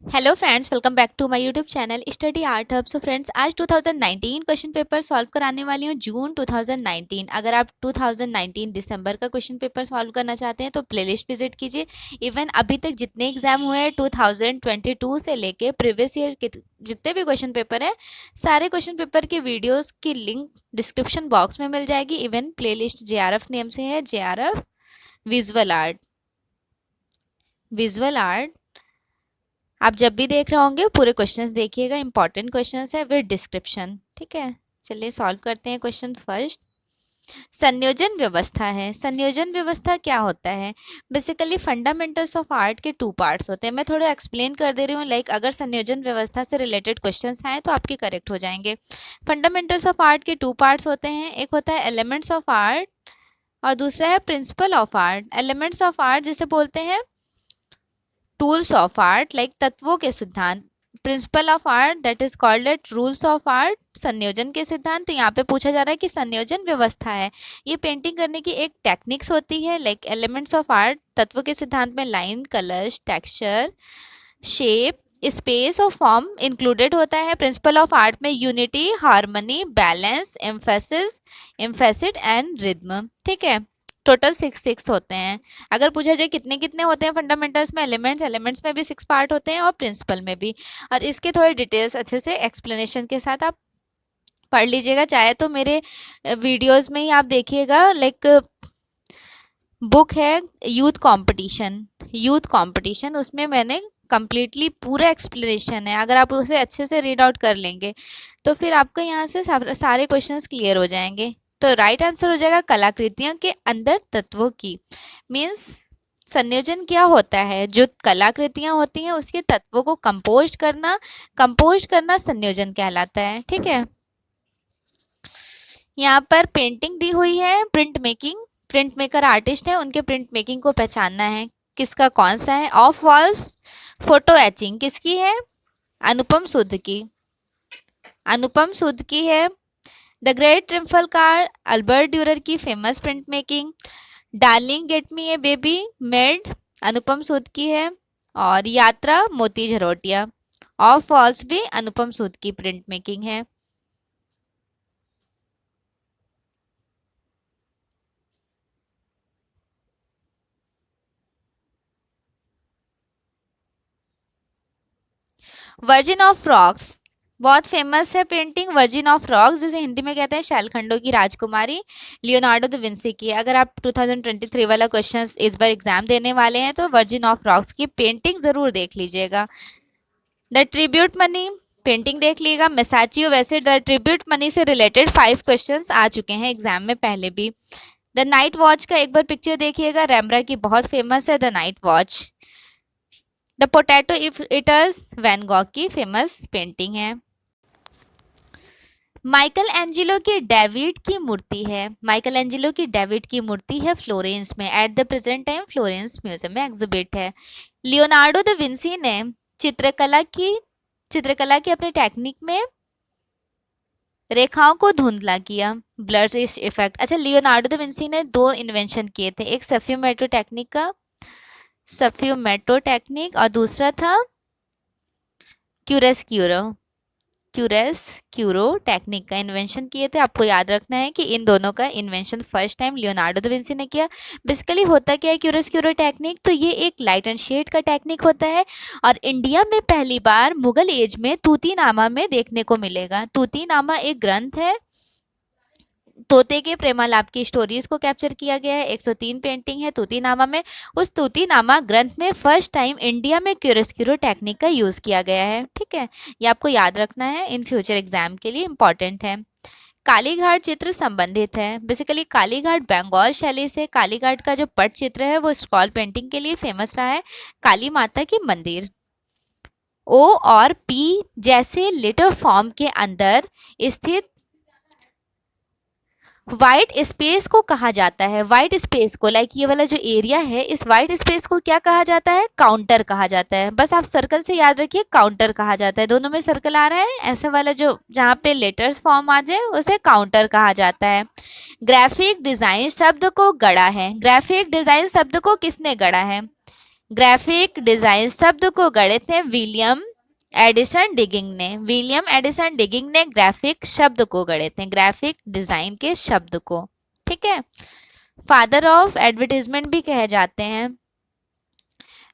Hello friends, welcome back to my YouTube channel study art hub. So friends, आज 2019 question paper solve कराने वाली हूँ, जून 2019। अगर आप 2019 दिसंबर का क्वेश्चन पेपर सॉल्व करना चाहते हैं तो प्लेलिस्ट विजिट कीजिए। इवन अभी तक जितने एग्जाम हुए हैं 2022 से लेके प्रीवियस ईयर के जितने भी क्वेश्चन पेपर है, सारे क्वेश्चन पेपर के वीडियोस की लिंक डिस्क्रिप्शन बॉक्स में मिल जाएगी। इवन प्लेलिस्ट जेआरएफ नेम से है, JRF visual art. Visual art आप जब भी देख रहे होंगे पूरे क्वेश्चंस देखिएगा, इंपॉर्टेंट क्वेश्चंस है विद डिस्क्रिप्शन। ठीक है, चलिए सॉल्व करते हैं क्वेश्चन फर्स्ट। संयोजन व्यवस्था है। संयोजन व्यवस्था क्या होता है? बेसिकली फंडामेंटल्स ऑफ आर्ट के 2 पार्ट्स होते हैं। मैं थोड़ा एक्सप्लेन कर दे रही हूँ, लाइक अगर संयोजन व्यवस्था से रिलेटेड क्वेश्चंस आए तो आपके करेक्ट हो जाएंगे। फंडामेंटल्स ऑफ आर्ट के 2 पार्ट्स होते हैं, एक होता है एलिमेंट्स ऑफ आर्ट और दूसरा है principle of art. Elements of art जिसे बोलते हैं टूल्स ऑफ आर्ट, लाइक तत्वों के सिद्धांत। Principal of art that is called eight rules of art, संयोजन के सिद्धांत। यहाँ पे पूछा जा रहा है कि संयोजन व्यवस्था है, ये पेंटिंग करने की एक टेक्निक्स होती है। लाइक एलिमेंट्स ऑफ आर्ट तत्व के सिद्धांत में line, colours, texture, shape, space और फॉर्म इंक्लूडेड होता है। प्रिंसिपल ऑफ आर्ट में unity, harmony, balance, emphasis, emphasised and rhythm. ठीक है, टोटल 6 होते हैं। अगर पूछा जाए कितने कितने होते हैं फंडामेंटल्स में, एलिमेंट्स में भी 6 पार्ट होते हैं और प्रिंसिपल में भी। और इसके थोड़े डिटेल्स अच्छे से एक्सप्लेनेशन के साथ आप पढ़ लीजिएगा, चाहे तो मेरे वीडियोस में ही आप देखिएगा। लाइक बुक है यूथ कंपटीशन, उसमें मैंने कंप्लीटली पूरा एक्सप्लेनेशन है। अगर आप उसे अच्छे से रीड आउट कर लेंगे तो फिर आपको यहाँ से सारे क्वेश्चंस क्लियर हो जाएंगे। तो राइट आंसर हो जाएगा कलाकृतियों के अंदर तत्वों की। मीन्स संयोजन क्या होता है? जो कलाकृतियां होती हैं उसके तत्वों को कंपोज करना संयोजन कहलाता है। ठीक है, यहाँ पर पेंटिंग दी हुई है, प्रिंट मेकर आर्टिस्ट है, उनके प्रिंट मेकिंग को पहचानना है। किसका कौन सा है? ऑफ वॉल्स फोटो एचिंग किसकी है? अनुपम सुध की। अनुपम सुध की है। The great triumphal car Albert Durer की famous print making. Darling get me a baby made Anupam Sood की है। और यात्रा मोती झरोटिया ऑफ वॉल्स भी अनुपम सूद की प्रिंट मेकिंग है। वर्जिन ऑफ रॉक्स बहुत फेमस है पेंटिंग, वर्जिन ऑफ रॉक्स, जिसे हिंदी में कहते हैं शैलखंडों की राजकुमारी, लियोनार्डो द विंसी की। अगर आप 2023 वाला क्वेश्चन इस बार एग्जाम देने वाले हैं तो वर्जिन ऑफ रॉक्स की पेंटिंग जरूर देख लीजिएगा। द ट्रिब्यूट मनी पेंटिंग देख लीजिएगा। मेसाचियो वैसे द ट्रिब्यूट मनी से रिलेटेड 5 क्वेश्चंस आ चुके हैं एग्जाम में पहले भी। द नाइट वॉच का एक बार पिक्चर देखिएगा, रैमरा की बहुत फेमस है the night watch. The potato eaters van Gogh की फेमस पेंटिंग है। माइकल एंजिलो की डेविड की मूर्ति है। माइकल एंजिलो की डेविड की मूर्ति है फ्लोरेंस में, at the present time Florence museum में एग्जिबिट है। लियोनार्डो द विंसी ने चित्रकला की अपनी टेक्निक में रेखाओं को धुंधला किया, ब्लर इफेक्ट। अच्छा, लियोनार्डो दा विंसी ने 2 इन्वेंशन किए थे, एक सफ्यूमेटो टेक्निक और दूसरा था क्यूरेस क्यूरो टेक्निक का इन्वेंशन किए थे। आपको याद रखना है कि इन दोनों का invention first time Leonardo da Vinci ने किया। बेसिकली होता क्या है क्यूरेस क्यूरो टेक्निक? तो ये एक लाइट एंड शेड का टेक्निक होता है और इंडिया में पहली बार मुगल एज में तूतीनामा में देखने को मिलेगा। तूतीनामा एक ग्रंथ है, तोते के प्रेमालाप की स्टोरीज को कैप्चर किया गया है। 103 पेंटिंग है तूतीनामा में। उस तूतीनामा ग्रंथ में फर्स्ट टाइम इंडिया में क्यूरोस्क्यूरो टेक्निक का यूज किया गया है। ठीक है, ये आपको याद रखना है, इन फ्यूचर एग्जाम के लिए इंपॉर्टेंट है। कालीघाट चित्र संबंधित है। बेसिकली कालीघाट बंगाल शैली से, कालीघाट का जो पट चित्र है वो स्क्रॉल पेंटिंग के लिए फेमस रहा है। काली माता की मंदिर। ओ और पी जैसे लेटर फॉर्म के अंदर स्थित व्हाइट स्पेस को कहा जाता है, व्हाइट स्पेस को, लाइक ये वाला जो एरिया है, इस व्हाइट स्पेस को क्या कहा जाता है? काउंटर कहा जाता है। बस आप सर्कल से याद रखिए, काउंटर कहा जाता है। दोनों में सर्कल आ रहा है, ऐसा वाला जो जहाँ पे लेटर्स फॉर्म आ जाए उसे काउंटर कहा जाता है। ग्राफिक डिजाइन शब्द को गढ़ा है, ग्राफिक डिजाइन शब्द को किसने गढ़ा है? ग्राफिक डिजाइन शब्द को गढ़े थे विलियम एडिसन डिगिंग ने, विलियम एडिसन डिगिंग ने ग्राफिक शब्द को गढ़े थे, ग्राफिक डिजाइन के शब्द को। ठीक है, फादर ऑफ एडवर्टीजमेंट भी कहे जाते हैं।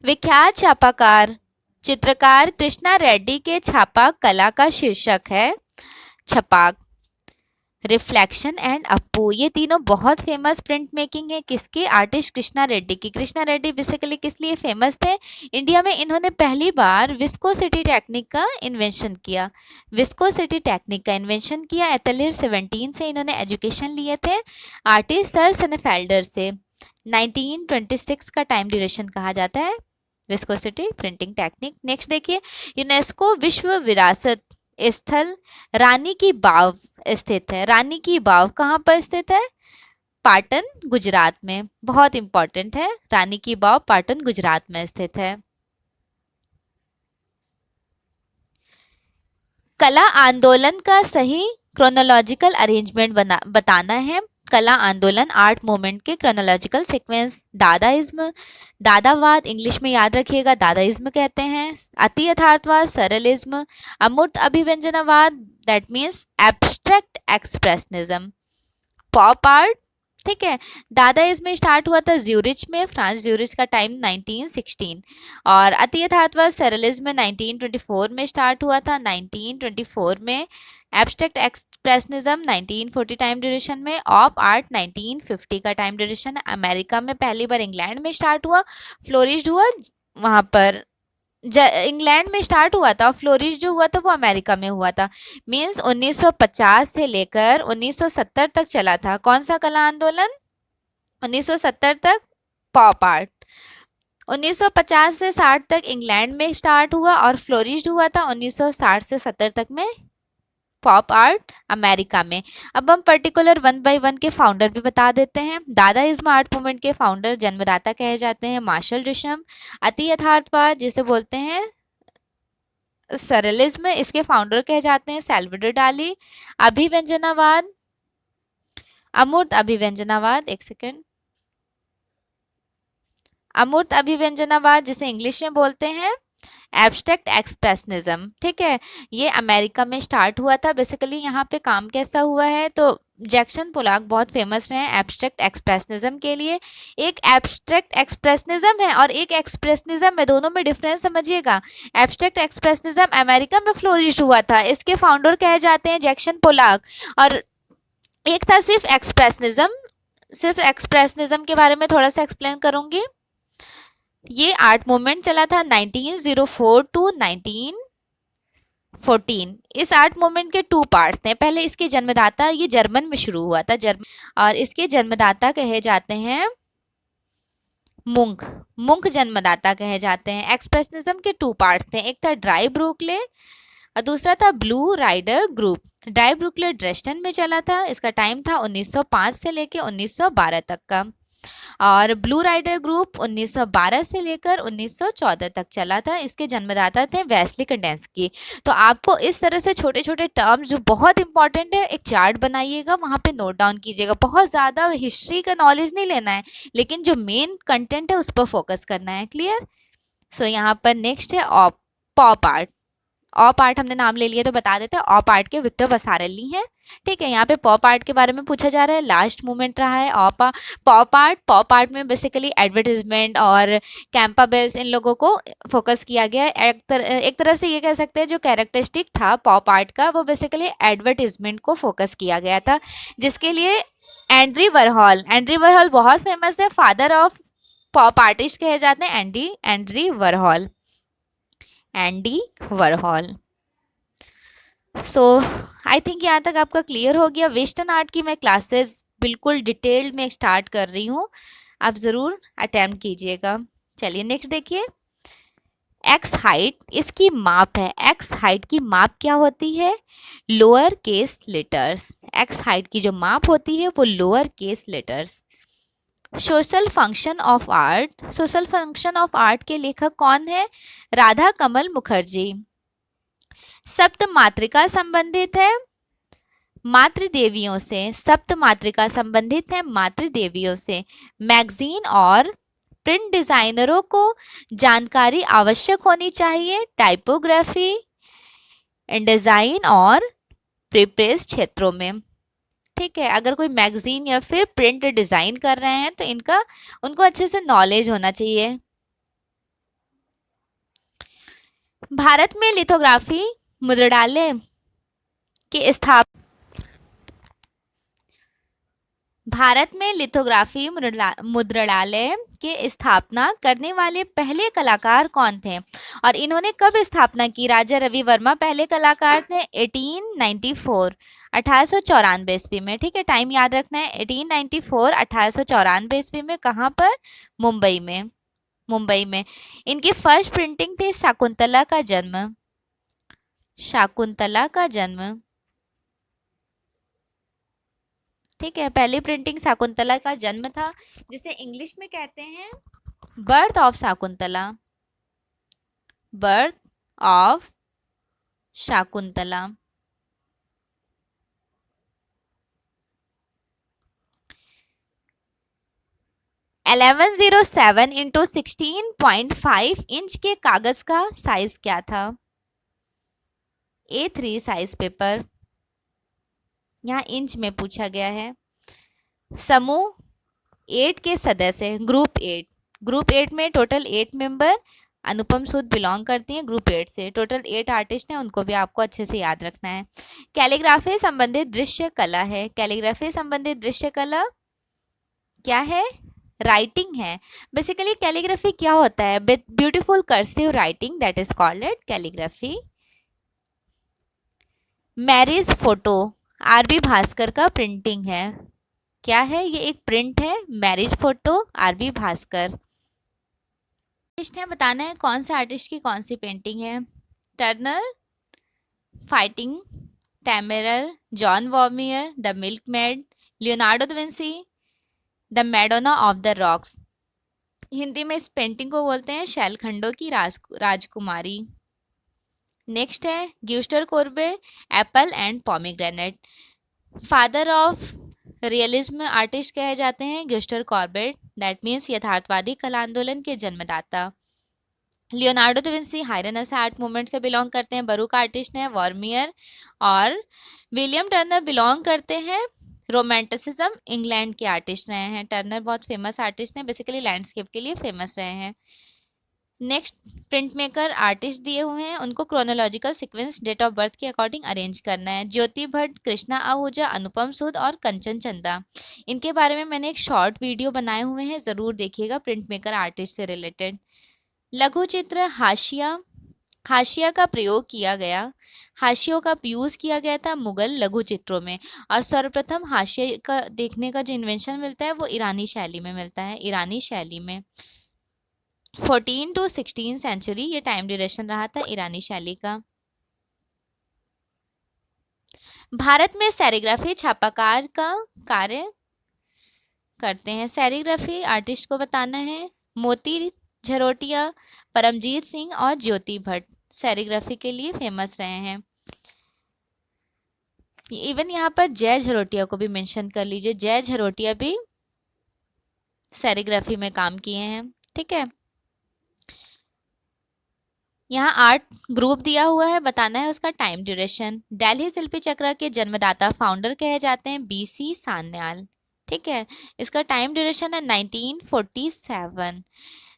विख्यात छापाकार चित्रकार कृष्णा रेड्डी के छापा कला का शीर्षक है छपाक, रिफ्लेक्शन एंड अप्पू। ये तीनों बहुत फेमस प्रिंट मेकिंग है किसके? आर्टिस्ट कृष्णा रेड्डी की। कृष्णा रेड्डी बेसिकली किस लिए फेमस थे? इंडिया में इन्होंने पहली बार विस्कोसिटी टेक्निक का इन्वेंशन किया, विस्कोसिटी टेक्निक का इन्वेंशन किया। एथलीट 17 से इन्होंने एजुकेशन लिए थे आर्टिस्ट सर सनफेल्डर से। 1926 का टाइम ड्यूरेशन कहा जाता है विस्कोसिटी प्रिंटिंग टेक्निक। नेक्स्ट देखिए, यूनेस्को विश्व विरासत स्थल रानी की बाव स्थित है। रानी की बाव कहाँ पर स्थित है? पाटन, गुजरात में। बहुत इंपॉर्टेंट है, रानी की बाव पाटन, गुजरात में स्थित है। कला आंदोलन का सही क्रोनोलॉजिकल अरेंजमेंट बताना है। कला आंदोलन, आर्ट मूवमेंट के क्रोनोलॉजिकल सीक्वेंस। दादाइज्म, दादावाद इंग्लिश में याद रखिएगा, दादाइज्म कहते हैं। अति यथार्थवाद, सरलिज्म। अमूर्त अभिव्यंजनावाद, that means abstract expressionism. Pop art, ठीक है, दादाइज्म स्टार्ट हुआ था ज्यूरिच में, फ्रांस, ज्यूरिच का टाइम 1916। और अति यथार्थवाद सरलिज्म 1924 में स्टार्ट हुआ था, 1924 में। एब्स्ट्रैक्ट एक्सप्रेशनिज्म 1940 टाइम ड्यूरेशन में। ऑफ आर्ट 1950 का टाइम ड्यूरेशन। अमेरिका में पहली बार इंग्लैंड में स्टार्ट हुआ, फ्लोरिश्ड हुआ वहां पर, इंग्लैंड में स्टार्ट हुआ था, फ्लोरिश जो हुआ था वो अमेरिका में हुआ था। मींस 1950 से लेकर 1970 तक चला था। कौन सा कला आंदोलन? 1970 तक पॉप आर्ट। 1950 से 60 तक इंग्लैंड में स्टार्ट हुआ और फ्लोरिश्ड हुआ था 1960 से 70 तक में पॉप आर्ट अमेरिका में। अब हम पर्टिकुलर 1 बाय 1 के फाउंडर भी बता देते हैं। दादाइज्म आर्ट मूवमेंट के फाउंडर जन्मदाता कहे जाते हैं मार्शल रिशम। अति यथार्थवाद जिसे बोलते हैं सरलिज्म, इसके फाउंडर कहे जाते हैं सैल्वाडोर डाली। अभिव्यंजनावाद, अमूर्त अभिव्यंजनावाद, एक सेकेंड, अमूर्त अभिव्यंजनावाद जिसे इंग्लिश में बोलते हैं एब्स्ट्रैक्ट एक्सप्रेशनिज्म। ठीक है, ये अमेरिका में स्टार्ट हुआ था। बेसिकली यहाँ पे काम कैसा हुआ है, तो जैक्सन पोलाक बहुत फेमस रहे एब्स्ट्रैक्ट एक्सप्रेशनिज्म के लिए। एक एब्स्ट्रैक्ट एक्सप्रेशनिज्म है और एक एक्सप्रेशनिज्म है, दोनों में डिफरेंस समझिएगा। एब्स्ट्रैक्ट एक्सप्रेशनिज्म अमेरिका में फ्लोरिश हुआ था, इसके फाउंडर कहे जाते हैं जैक्सन पोलाक। और एक था सिर्फ एक्सप्रेशनिज्म, सिर्फ एक्सप्रेशनिज्म के बारे में थोड़ा सा एक्सप्लेन करूंगी। ये आर्ट मूवमेंट चला था 1904 टू 1914। इस आर्ट मूवमेंट के 2 पार्ट्स थे। पहले इसके जन्मदाता, ये जर्मन में शुरू हुआ था, और इसके जन्मदाता कहे जाते हैं मुंक, मुंक जन्मदाता कहे जाते हैं। एक्सप्रेशनिज्म के 2 पार्ट्स थे, एक था ड्राई ब्रुकले और दूसरा था ब्लू राइडर ग्रुप। ड्राई ब्रुकले ड्रेस्टन में चला था, इसका टाइम था 1905 से लेकर 1912 तक का। और ब्लू राइडर ग्रुप 1912 से लेकर 1914 तक चला था। इसके जन्मदाता थे वेस्ली कंडेंस्की। तो आपको इस तरह से छोटे छोटे टर्म्स जो बहुत इंपॉर्टेंट है, एक चार्ट बनाइएगा, वहाँ पे नोट डाउन कीजिएगा। बहुत ज़्यादा हिस्ट्री का नॉलेज नहीं लेना है, लेकिन जो मेन कंटेंट है उस पर फोकस करना है। क्लियर? सो यहाँ पर नेक्स्ट है पॉप आर्ट। ऑप आर्ट हमने नाम ले लिया तो बता देते हैं, ऑप आर्ट के विक्टर वसारेल्ली हैं। ठीक है, यहाँ पे पॉप आर्ट के बारे में पूछा जा रहा है, लास्ट मूवमेंट रहा है पॉप आर्ट। पॉप आर्ट में बेसिकली एडवर्टीजमेंट और कैंपाबेल्स इन लोगों को फोकस किया गया है। एक तरह से ये कह सकते हैं जो कैरेक्टरिस्टिक था पॉप आर्ट का, वो बेसिकली एडवर्टीजमेंट को फोकस किया गया था, जिसके लिए एंड्री वरहॉल बहुत फेमस है, फादर ऑफ पॉप आर्टिस्ट कहे जाते हैं Andy Warhol, Andy Warhol. So I think यहाँ तक आपका क्लियर हो गया। वेस्टर्न आर्ट की मैं क्लासेस बिल्कुल डिटेल्ड में स्टार्ट कर रही हूँ, आप ज़रूर अटेम्प्ट कीजिएगा। चलिए नेक्स्ट देखिए, एक्स हाइट इसकी माप है। एक्स हाइट की माप क्या होती है? Lower case letters. X height की जो माप होती है वो lower case letters. Social function of art. Social function of art के लेखक कौन है? राधा कमल मुखर्जी। सप्त मातृका संबंधित है मातृ देवियों से। सप्त मातृका संबंधित है मातृ देवियों से। मैगजीन और प्रिंट डिजाइनरों को जानकारी आवश्यक होनी चाहिए टाइपोग्राफी डिजाइन और प्रीप्रेस क्षेत्रों में। ठीक है, अगर कोई मैगजीन या फिर प्रिंट डिजाइन कर रहे हैं तो उनको अच्छे से नॉलेज होना चाहिए। भारत में लिथोग्राफी मुद्रणालय की स्थापना भारत में लिथोग्राफी मुद्रणालय की स्थापना करने वाले पहले कलाकार कौन थे और इन्होंने कब स्थापना की? राजा रवि वर्मा पहले कलाकार थे 1894 1894 ईस्वी में। ठीक है, टाइम याद रखना है 1894 1894 ईस्वी में। कहाँ पर? मुंबई में। मुंबई में इनकी फर्स्ट प्रिंटिंग थी शाकुंतला का जन्म। शाकुंतला का जन्म। ठीक है, पहली प्रिंटिंग शाकुंतला का जन्म था, जिसे इंग्लिश में कहते हैं birth of Shakuntala. Birth of Shakuntala. Eleven 1107 into 16.5 inch के कागज का साइज क्या था? A3 size paper. यहाँ इंच में पूछा गया है। समूह 8 के सदस्य ग्रुप 8। ग्रुप 8 में टोटल 8 मेंबर। अनुपम सूद बिलोंग करती हैं ग्रुप 8 से। टोटल 8 आर्टिस्ट हैं, उनको भी आपको अच्छे से याद रखना है। कैलीग्राफी संबंधित दृश्य कला है। कैलीग्राफी संबंधित दृश्य कला क्या है? राइटिंग है। बेसिकली कैलीग्राफी क्या होता है? Beautiful cursive writing, that is called it calligraphy. Marriage photo RB Bhaskar का प्रिंटिंग है। क्या है? ये एक प्रिंट है, marriage photo RB Bhaskar. Artist है, बताना है कौन से आर्टिस्ट की कौन सी पेंटिंग है। Turner, fighting Temeraire, John Vermeer, the milkmaid, Leonardo da Vinci, the Madonna of the rocks. Hindi में इस पेंटिंग को बोलते हैं शैलखंडों की राजकुमारी। नेक्स्ट है Gustave Courbet, apple and pomegranate. Father of realism artist कहे जाते हैं ग्यूस्टर कॉर्बेट, दैट मीन्स यथार्थवादी कला आंदोलन के जन्मदाता। Leonardo da Vinci High Renaissance art movement से बिलोंग करते हैं, बरूक आर्टिस्ट हैं। वॉर्मियर और विलियम टर्नर बिलोंग करते हैं रोमांटिसिज्म, इंग्लैंड के आर्टिस्ट रहे हैं। टर्नर बहुत फेमस आर्टिस्ट हैं, बेसिकली लैंडस्केप के लिए फेमस रहे हैं। नेक्स्ट प्रिंट मेकर आर्टिस्ट दिए हुए हैं, उनको chronological sequence date of birth के अकॉर्डिंग अरेंज करना है। ज्योति भट्ट, कृष्णा आहूजा, अनुपम सूद और कंचन चंदा। इनके बारे में मैंने एक शॉर्ट वीडियो बनाए हुए हैं, ज़रूर देखिएगा, प्रिंट मेकर आर्टिस्ट से रिलेटेड। लघु चित्र हाशिया। हाशिया का प्रयोग किया गया, हाशियों का यूज किया गया था मुगल लघु चित्रों में। और सर्वप्रथम हाशिया का देखने का जो इन्वेंशन मिलता है वो ईरानी शैली में मिलता है। ईरानी शैली में 14 to 16 सेंचुरी ये टाइम ड्यूरेशन रहा था ईरानी शैली का। भारत में सेरिग्राफी छापाकार का कार्य करते हैं। सेरिग्राफी आर्टिस्ट को बताना है मोती झरोटिया, परमजीत सिंह और ज्योति भट्ट सेरिग्राफी के लिए फेमस रहे हैं। इवन यहाँ पर जय झरोटिया को भी मेंशन कर लीजिए, जय झरोटिया भी सेरिग्राफी में काम किए हैं। ठीक है, यहाँ आर्ट ग्रुप दिया हुआ है, बताना है उसका टाइम ड्यूरेशन। दिल्ली शिल्पी चक्र के जन्मदाता फाउंडर कहे जाते हैं BC सान्याल। ठीक है, इसका टाइम ड्यूरेशन है 1947।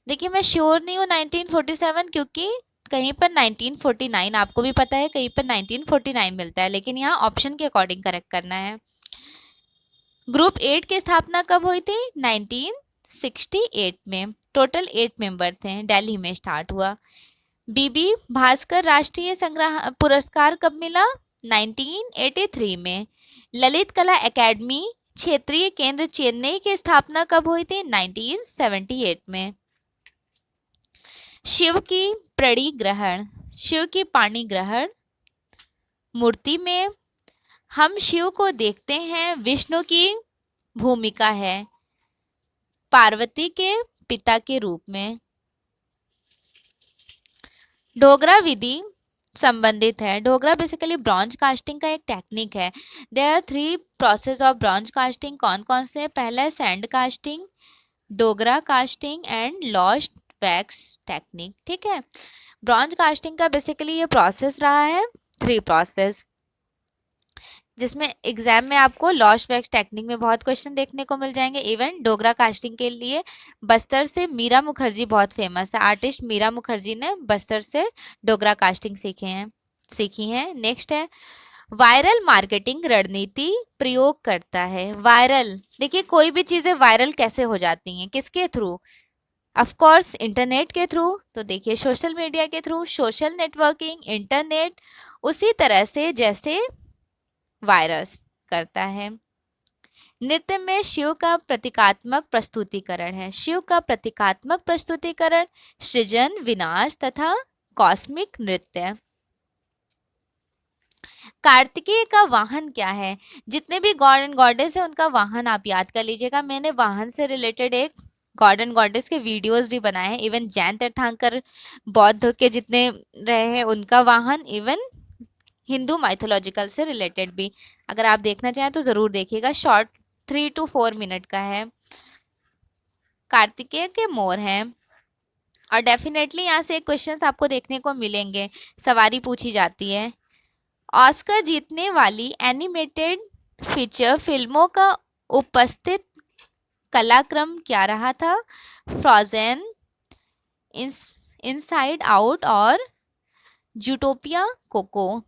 देखिए मैं श्योर नहीं हूँ 1947, क्योंकि कहीं पर 1949 आपको भी पता है, कहीं पर 1949 मिलता है, लेकिन यहाँ ऑप्शन के अकॉर्डिंग करेक्ट करना है। ग्रुप 8 की स्थापना कब हुई थी? 1968 में। टोटल 8 मेंबर थे, दिल्ली में स्टार्ट हुआ। BB भास्कर राष्ट्रीय संग्रह पुरस्कार कब मिला? 1983 में। ललित कला एकेडमी क्षेत्रीय केंद्र चेन्नई की स्थापना कब हुई थी? 1978 में। शिव की प्रणी ग्रहण, शिव की पाणी ग्रहण मूर्ति में हम शिव को देखते हैं, विष्णु की भूमिका है पार्वती के पिता के रूप में। डोगरा विधि संबंधित है। डोगरा बेसिकली ब्रॉन्ज कास्टिंग का एक टेक्निक है। There are 3 process of bronze casting. कौन कौन से? पहला है sand casting, Dhokra casting and lost wax technique. ठीक है, ब्रॉन्ज कास्टिंग का बेसिकली ये प्रोसेस रहा है, 3 प्रोसेस, जिसमें एग्जाम में आपको लॉस्ट वैक्स टेक्निक में बहुत क्वेश्चन देखने को मिल जाएंगे। इवन डोगरा कास्टिंग के लिए बस्तर से मीरा मुखर्जी बहुत फेमस है। आर्टिस्ट मीरा मुखर्जी ने बस्तर से डोगरा कास्टिंग सीखी है। नेक्स्ट है वायरल मार्केटिंग रणनीति प्रयोग करता है। वायरल, देखिए कोई भी चीजें वायरल कैसे हो जाती हैं, किसके थ्रू? ऑफ कोर्स इंटरनेट के थ्रू। तो देखिए सोशल मीडिया के थ्रू, सोशल नेटवर्किंग, इंटरनेट, उसी तरह से जैसे वायरस करता है। नृत्य में शिव का प्रतीकात्मक प्रस्तुतिकरण है। शिव का प्रतीकात्मक प्रस्तुतिकरण सृजन, विनाश तथा कॉस्मिक नृत्य। कार्तिकेय का वाहन क्या है? जितने भी गॉड एंड गॉडेस है उनका वाहन आप याद कर लीजिएगा। मैंने वाहन से रिलेटेड एक गॉड एंड गॉडेस के वीडियोस भी बनाए हैं। इवन जैन तीर्थंकर बौद्ध के जितने रहे हैं उनका वाहन, इवन हिंदू माइथोलॉजिकल से रिलेटेड भी अगर आप देखना चाहें तो जरूर देखिएगा। शॉर्ट 3 to 4 मिनट का है। कार्तिकेय के मोर हैं। और डेफिनेटली यहाँ से क्वेश्चंस आपको देखने को मिलेंगे, सवारी पूछी जाती है। ऑस्कर जीतने वाली एनिमेटेड फीचर फिल्मों का उपस्थित कलाक्रम क्या रहा था? फ्रोजेन, इनसाइड आउट और जूटोपिया, कोको।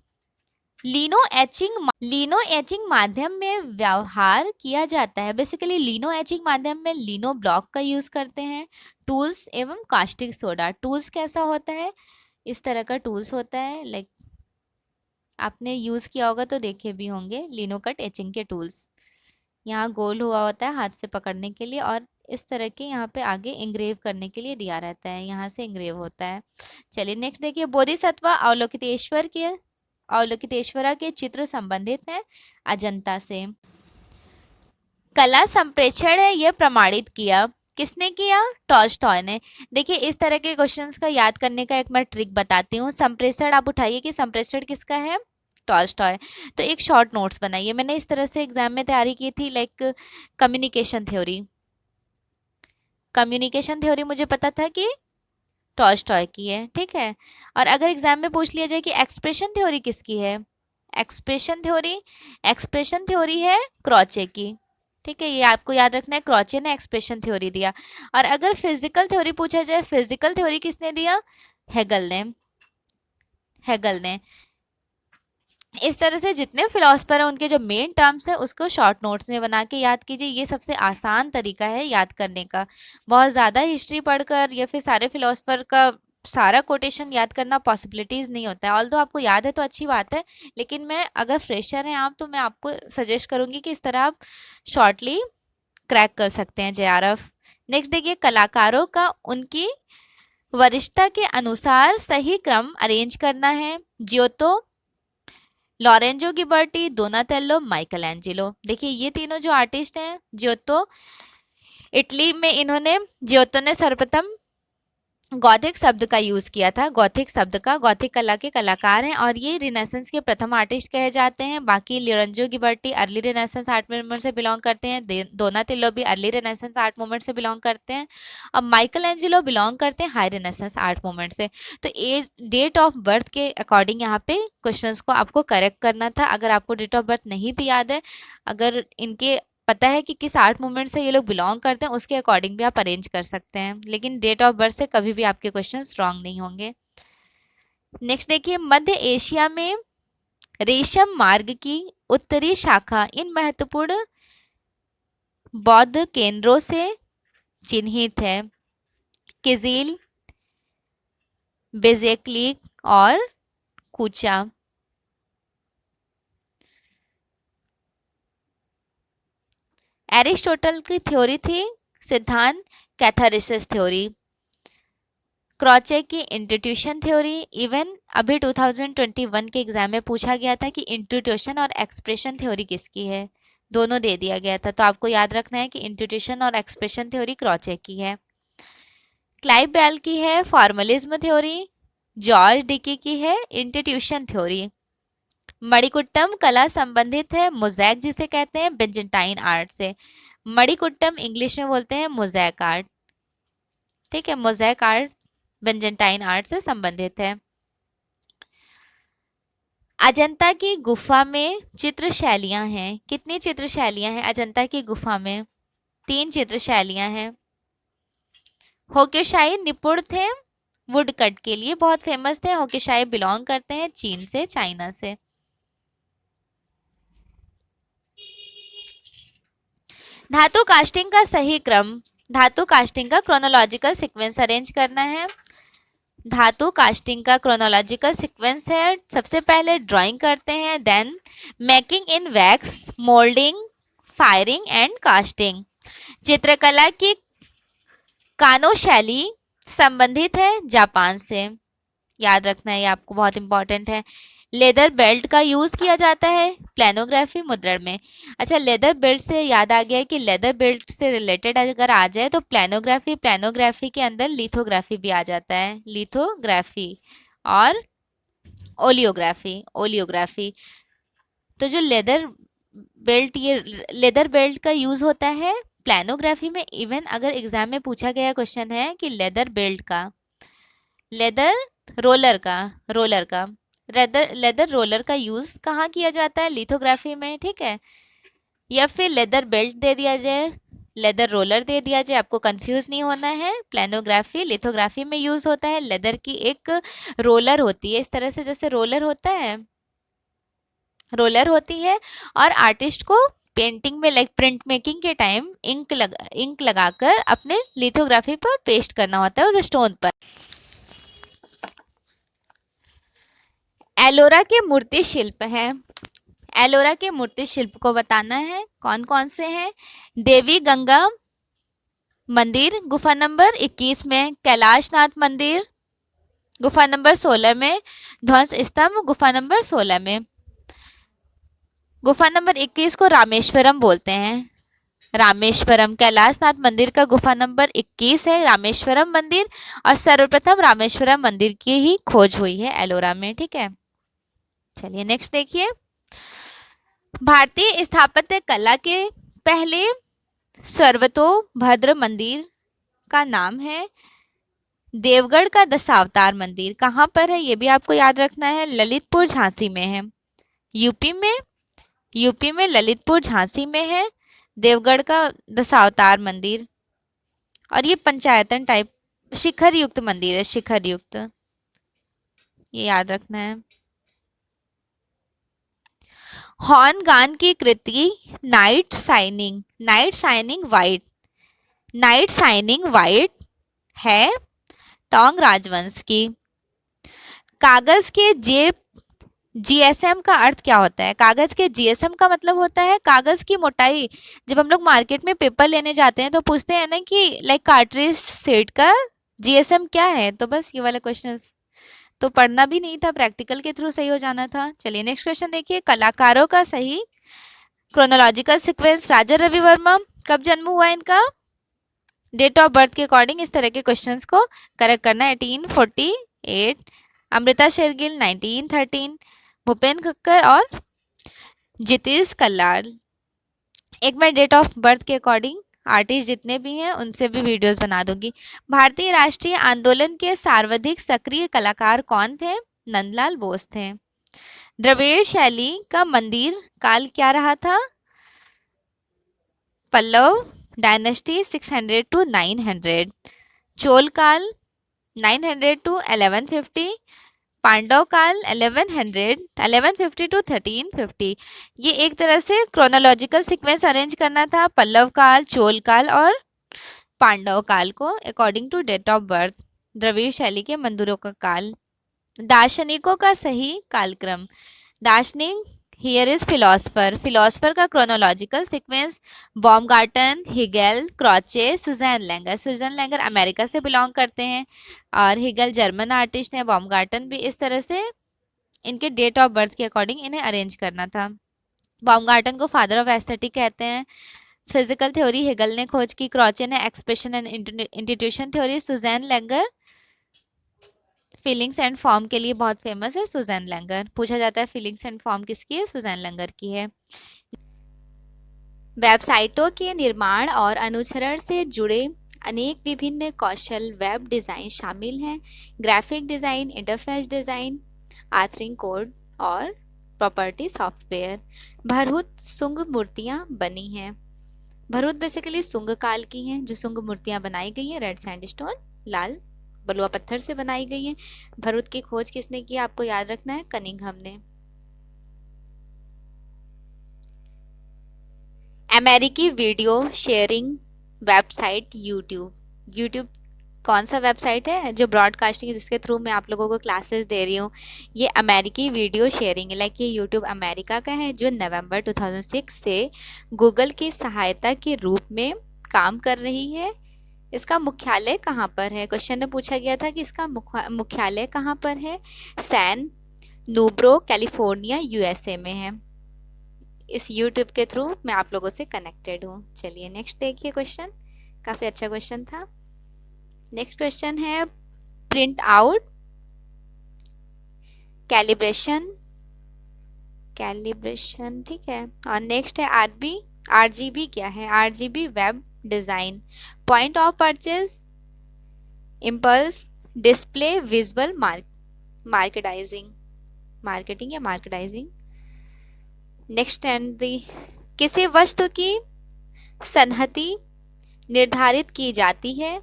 लिनो एचिंग माध्यम में व्यवहार किया जाता है। बेसिकली लिनो एचिंग माध्यम में लिनो ब्लॉक का यूज करते हैं। टूल्स एवं कास्टिक सोडा। टूल्स कैसा होता है? इस तरह का टूल्स होता है, लाइक आपने यूज किया होगा तो देखे भी होंगे लिनो कट एचिंग के टूल्स। यहाँ गोल हुआ होता है हाथ से पकड़ने के लिए, और इस तरह के यहाँ पे आगे इंग्रेव करने के लिए दिया रहता है, यहाँ से इंग्रेव होता है। चलिए नेक्स्ट देखिए, बोधिसत्व अवलोकितेश्वरा के चित्र संबंधित हैं अजंता से। कला संप्रेषण है यह प्रमाणित किया, किसने किया? टॉल्स्टॉय ने। देखिए इस तरह के क्वेश्चंस का याद करने का एक मैं ट्रिक बताती हूँ। संप्रेषण आप उठाइए कि संप्रेषण किसका है? टॉल्स्टॉय। तो एक शॉर्ट नोट्स बनाइए। मैंने इस तरह से एग्जाम में तैयारी की थी, लाइक कम्युनिकेशन थ्योरी मुझे पता था कि टॉल्स्टॉय की है, ठीक है। और अगर एग्जाम में पूछ लिया जाए कि एक्सप्रेशन थ्योरी किसकी है? एक्सप्रेशन थ्योरी है क्रॉचे की, ठीक है। ये आपको याद रखना है, क्रॉचे ने एक्सप्रेशन थ्योरी दिया। और अगर फिजिकल थ्योरी पूछा जाए, फिजिकल थ्योरी किसने दिया? हेगल ने। इस तरह से जितने फिलोसफर हैं उनके जो मेन टर्म्स है उसको शॉर्ट नोट्स में बना के याद कीजिए। ये सबसे आसान तरीका है याद करने का। बहुत ज़्यादा हिस्ट्री पढ़कर या फिर सारे फिलोसफर का सारा कोटेशन याद करना पॉसिबिलिटीज नहीं होता है। ऑल्दो आपको याद है तो अच्छी बात है, लेकिन मैं अगर फ्रेशर हैं आप तो मैं आपको सजेस्ट करूंगी कि इस तरह आप शॉर्टली क्रैक कर सकते हैं JRF। नेक्स्ट देखिए, कलाकारों का उनकी वरिष्ठता के अनुसार सही क्रम अरेंज करना है। जियोतो, लॉरेंजो गिबर्टी, डोनाटेलो, माइकल एंजेलो। देखिए ये तीनों जो आर्टिस्ट हैं, जियोतो इटली में, जियोतो ने सर्वप्रथम गॉथिक शब्द का यूज किया था। गॉथिक कला के कलाकार हैं और ये रिनेसेंस के प्रथम आर्टिस्ट कहे जाते हैं। बाकी Lorenzo Ghiberti early Renaissance art movement से बिलोंग करते हैं। डोनाटेलो भी अर्ली रिनेसेंस आर्ट मूवमेंट से बिलोंग करते हैं। और माइकल एंजेलो बिलोंग करते हैं हाई रिनेसेंस आर्ट मूवमेंट से। तो एज, डेट ऑफ बर्थ के अकॉर्डिंग यहाँ पे क्वेश्चंस को आपको करेक्ट करना था। अगर आपको डेट ऑफ बर्थ नहीं भी याद है, अगर इनके पता है कि किस आर्ट मूवमेंट से ये लोग बिलोंग करते हैं, उसके अकॉर्डिंग भी आप अरेंज कर सकते हैं, लेकिन डेट ऑफ बर्थ से कभी भी आपके क्वेश्चन रॉन्ग नहीं होंगे। नेक्स्ट देखिए, मध्य एशिया में रेशम मार्ग की उत्तरी शाखा इन महत्वपूर्ण बौद्ध केंद्रों से चिन्हित है। किजिल, बेजेक्लिक और कूचा। एरिस्टोटल की थ्योरी थी सिद्धांत कैथारिसिस थ्योरी। क्रॉचे की इंस्टीट्यूशन थ्योरी, इवन अभी 2021 के एग्जाम में पूछा गया था कि इंस्टीट्यूशन और एक्सप्रेशन थ्योरी किसकी है, दोनों दे दिया गया था, तो आपको याद रखना है कि इंस्टीट्यूशन और एक्सप्रेशन थ्योरी क्रॉचे की है। क्लाइव बेल की है फॉर्मलिज्म थ्योरी, जॉर्ज डिकी की है इंस्टीट्यूशन थ्योरी। मणिकुट्टम कला संबंधित है मोज़ैक जिसे कहते हैं बेंजेंटाइन आर्ट से। मणिकुट्टम इंग्लिश में बोलते हैं मोज़ैक आर्ट, ठीक है, मोज़ैक आर्ट बेंजेंटाइन आर्ट से संबंधित है। अजंता की गुफा में चित्र शैलियां हैं, कितनी चित्र शैलियां हैं अजंता की गुफा में? 3 चित्र शैलियां हैं। होक्योशाई निपुण थे वुड कट के लिए, बहुत फेमस थे। होक्योशाई बिलोंग करते हैं चीन से, चाइना से। धातु कास्टिंग का सही क्रम, धातु कास्टिंग का क्रोनोलॉजिकल सीक्वेंस अरेंज करना है। धातु कास्टिंग का क्रोनोलॉजिकल सीक्वेंस है, सबसे पहले ड्राइंग करते हैं, then making in wax, moulding, firing and casting. चित्रकला की कानो शैली संबंधित है जापान से, याद रखना है, ये आपको बहुत इंपॉर्टेंट है। लेदर बेल्ट का यूज किया जाता है प्लेनोग्राफी मुद्रण में। अच्छा, लेदर बेल्ट से याद आ गया कि लेदर बेल्ट से रिलेटेड अगर आ जाए तो प्लेनोग्राफी, प्लेनोग्राफी के अंदर लिथोग्राफी भी आ जाता है, लिथोग्राफी और ओलियोग्राफी, ओलियोग्राफी। तो जो लेदर बेल्ट, ये लेदर बेल्ट का यूज होता है प्लेनोग्राफी में। इवन अगर एग्जाम में पूछा गया क्वेश्चन है कि लेदर बेल्ट का, लेदर रोलर का, रोलर का लेदर रोलर का यूज कहाँ किया जाता है? लिथोग्राफी में, ठीक है। या फिर लेदर बेल्ट दे दिया जाए, लेदर रोलर दे दिया जाए, आपको कंफ्यूज नहीं होना है। प्लेनोग्राफी लिथोग्राफी में यूज होता है। लेदर की एक रोलर होती है, इस तरह से जैसे रोलर होता है, रोलर होती है, और आर्टिस्ट को पेंटिंग में, लाइक प्रिंट मेकिंग के टाइम इंक लगाकर अपने लिथोग्राफी पर पेस्ट करना होता है उस स्टोन पर। एलोरा के मूर्ति शिल्प है, एलोरा के मूर्ति शिल्प को बताना है कौन कौन से हैं। देवी गंगा मंदिर गुफा नंबर 21 में, कैलाशनाथ मंदिर गुफा नंबर 16 में, ध्वंस स्तंभ गुफा नंबर 16 में। गुफा नंबर 21 को रामेश्वरम बोलते हैं, रामेश्वरम। कैलाशनाथ मंदिर का गुफा नंबर 21 है रामेश्वरम मंदिर, और सर्वप्रथम रामेश्वरम मंदिर की ही खोज हुई है एलोरा में, ठीक है। चलिए नेक्स्ट देखिए, भारतीय स्थापत्य कला के पहले सर्वतोभद्र मंदिर का नाम है देवगढ़ का दशावतार मंदिर। कहाँ पर है ये भी आपको याद रखना है, ललितपुर झांसी में है, यूपी में, यूपी में ललितपुर झांसी में है देवगढ़ का दशावतार मंदिर। और ये पंचायतन टाइप शिखर युक्त मंदिर है, शिखर युक्त, ये याद रखना है। हॉर्न गान की कृति night shining, night shining white, night shining white है टोंग राजवंश की। कागज के जेब जीएसएम का अर्थ क्या होता है? कागज के जीएसएम का मतलब होता है कागज की मोटाई। जब हम लोग मार्केट में पेपर लेने जाते हैं तो पूछते हैं ना कि लाइक कार्ट्रिज सेट का जीएसएम क्या है, तो बस ये वाला क्वेश्चन तो पढ़ना भी नहीं था, प्रैक्टिकल के थ्रू सही हो जाना था। चलिए नेक्स्ट क्वेश्चन देखिए, कलाकारों का सही क्रोनोलॉजिकल सीक्वेंस। राजा रवि वर्मा कब जन्म हुआ इनका? डेट ऑफ बर्थ के अकॉर्डिंग इस तरह के क्वेश्चंस को करेक्ट करना है। 1848, अमृता शेरगिल 1913, भूपेन खक्कर और जितेश कल्लाल। एक मैं डेट ऑफ बर्थ के अकॉर्डिंग आर्टिस्ट जितने भी हैं उनसे भी वीडियोस बना दूंगी। भारतीय राष्ट्रीय आंदोलन के सर्वाधिक सक्रिय कलाकार कौन थे? नंदलाल बोस थे। द्रविड़ शैली का मंदिर काल क्या रहा था? पल्लव डायनेस्टी 600 to 900, चोल काल 900 to 1150, पांडव काल 1150 to 1350। ये एक तरह से क्रोनोलॉजिकल सीक्वेंस अरेंज करना था, पल्लव काल, चोल काल और पांडव काल को according to date of birth. Dravida शैली के मंदिरों का काल। दार्शनिकों का सही कालक्रम। दार्शनिक हियर इज फिलोसफर। फिलोसफर का chronological sequence Baumgarten, Hegel, Croce, Susanne Langer. Susanne Langer America से बिलोंग करते हैं और हिगेल जर्मन आर्टिस्ट हैं। बॉमगार्टन भी इस तरह से इनके डेट ऑफ बर्थ के अकॉर्डिंग इन्हें अरेंज करना था। बॉमगार्टन को फादर ऑफ एस्थेटिक कहते हैं। फिजिकल थ्योरी हिगल ने खोज की, क्रॉचे ने expression and institution theory, Susanne Langer feelings and form के लिए बहुत फेमस है। सुजैन लैंगर पूछा जाता है फीलिंग्स एंड फॉर्म किसकी है, सुजैन लैंगर की है। वेबसाइटों के निर्माण और अनुसरण से जुड़े अनेक विभिन्न कौशल वेब डिज़ाइन शामिल हैं। Graphic design, interface design, authoring code और प्रॉपर्टी सॉफ्टवेयर। भरहुत सुंग मूर्तियां बनी हैं। भरहुत बेसिकली सुंग काल की हैं। जो सुंग मूर्तियां बनाई गई हैं रेड सैंडस्टोन, लाल बलुआ पत्थर से बनाई गई हैं। भरहुत की खोज किसने की, आपको याद रखना है, कनिंघम ने। अमेरिकी video sharing website YouTube. YouTube कौन सा वेबसाइट है जो ब्रॉडकास्टिंग, जिसके थ्रू मैं आप लोगों को क्लासेस दे रही हूँ, ये अमेरिकी वीडियो शेयरिंग है। लाइक ये यूट्यूब अमेरिका का है जो नवंबर 2006 से गूगल की सहायता के रूप में काम कर रही है। इसका मुख्यालय कहाँ पर है, क्वेश्चन में पूछा गया था कि इसका मुख्यालय कहाँ पर है। सैन नूब्रो कैलिफोर्निया यूएसए में है। इस यूट्यूब के थ्रू मैं आप लोगों से कनेक्टेड हूँ। चलिए नेक्स्ट देखिए क्वेश्चन, काफ़ी अच्छा क्वेश्चन था। नेक्स्ट क्वेश्चन है प्रिंट आउट कैलिब्रेशन, कैलिब्रेशन ठीक है। और नेक्स्ट है आरजीबी क्या है, RGB web design, point of purchase, impulse display, visual marketising, marketing या मार्केटाइजिंग। नेक्स्ट एंड दी किसी वस्तु की सन्हति निर्धारित की जाती है,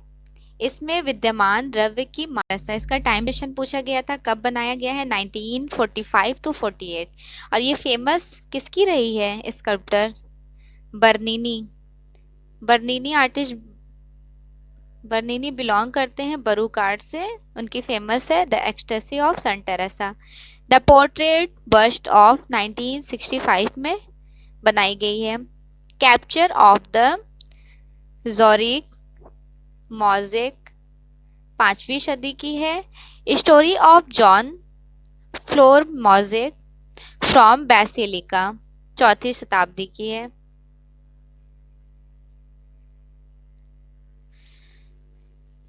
इसमें विद्यमान द्रव्य की मात्रा। इसका टाइम डिशन पूछा गया था, कब बनाया गया है, 1945 टू 48। और ये फेमस किसकी रही है sculptor, Bernini. Bernini artist, Bernini belong करते हैं बरूक आर्ट से। उनकी फेमस है the ecstasy of saint Teresa. The portrait bust of 1965 में बनाई गई है। Capture of the Zoric mosaic 5वीं सदी की है। Story of John floor mosaic from basilica 4वीं शताब्दी की है।